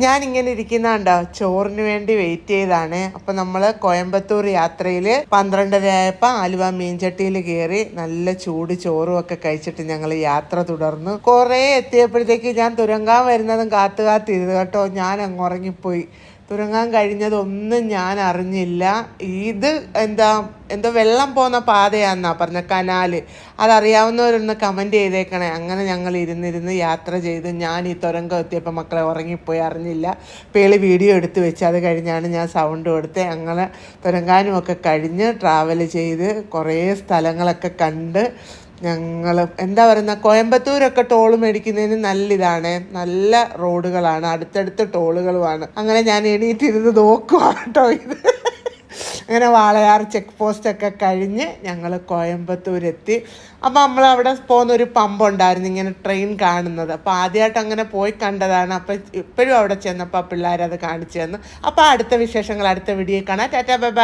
ഞാനിങ്ങനെ ഇരിക്കുന്നുണ്ടോ, ചോറിന് വേണ്ടി വെയിറ്റ് ചെയ്താണ്. അപ്പം നമ്മൾ കോയമ്പത്തൂർ യാത്രയിൽ 12:30 ആയപ്പോൾ ആലുവ മീൻചട്ടിയിൽ കയറി നല്ല ചൂട് ചോറും ഒക്കെ കഴിച്ചിട്ട് ഞങ്ങൾ യാത്ര തുടർന്നു. കുറേ എത്തിയപ്പോഴത്തേക്ക് ഞാൻ തുരങ്കാൻ വരുന്നതും കാത്തിരുന്നു കേട്ടോ. ഞാൻ അങ്ങ് ഉറങ്ങിപ്പോയി. തുരങ്കാൻ കഴിഞ്ഞതൊന്നും ഞാൻ അറിഞ്ഞില്ല. ഇത് എന്തോ വെള്ളം പോകുന്ന പാതയാണെന്നാ പറഞ്ഞ കനാല്. അതറിയാവുന്നവരൊന്ന് കമൻറ്റ് ചെയ്തേക്കണേ. അങ്ങനെ ഞങ്ങൾ ഇരുന്നിരുന്ന് യാത്ര ചെയ്ത് ഞാൻ ഈ തുരങ്കം എത്തിയപ്പോൾ മക്കളെ ഉറങ്ങിപ്പോയി, അറിഞ്ഞില്ല. പേളി വീഡിയോ എടുത്ത് വെച്ച് അത് കഴിഞ്ഞാണ് ഞാൻ സൗണ്ട് കൊടുത്ത്. അങ്ങനെ തുരങ്കാനുമൊക്കെ കഴിഞ്ഞ് ട്രാവൽ ചെയ്ത് കുറേ സ്ഥലങ്ങളൊക്കെ കണ്ട് ഞങ്ങൾ കോയമ്പത്തൂരൊക്കെ ടോൾ മേടിക്കുന്നതിന് നല്ല റോഡുകളാണ്, അടുത്തടുത്ത് ടോളുകളുമാണ്. അങ്ങനെ ഞാൻ എണീറ്റിരുന്ന് നോക്കുവാണ് കേട്ടോ ഇത്. അങ്ങനെ വാളയാർ ചെക്ക് പോസ്റ്റൊക്കെ കഴിഞ്ഞ് ഞങ്ങൾ കോയമ്പത്തൂരെത്തി. അപ്പോൾ നമ്മളവിടെ പോകുന്നൊരു പമ്പുണ്ടായിരുന്നു, ഇങ്ങനെ ട്രെയിൻ കാണുന്നത്. അപ്പോൾ ആദ്യമായിട്ട് അങ്ങനെ പോയി കണ്ടതാണ്. അപ്പോൾ ഇപ്പോഴും അവിടെ ചെന്നപ്പോൾ പിള്ളേരത് കാണിച്ചു തന്നു. അപ്പോൾ അടുത്ത വിശേഷങ്ങൾ അടുത്ത വീഡിയോ കാണാം. Tata bye bye.